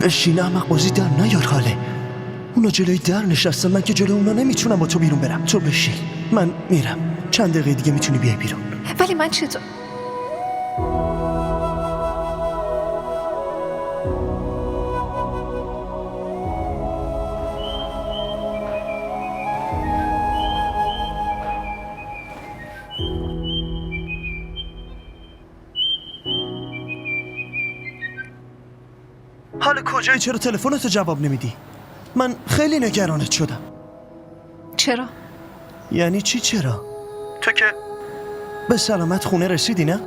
بشین احمق بازی در نیار خاله. اونا جلوی در نشستن، من که جلوی اونا نمیتونم با تو بیرون برم. تو بشین، من میرم. چند دقیقه دیگه میتونی بیای بیرون. ولی من چطور؟ حالا کجایی؟ چرا تلفنتو جواب نمیدی؟ من خیلی نگرانت شدم. چرا؟ یعنی چی چرا؟ تو که به سلامت خونه رسیدی نه؟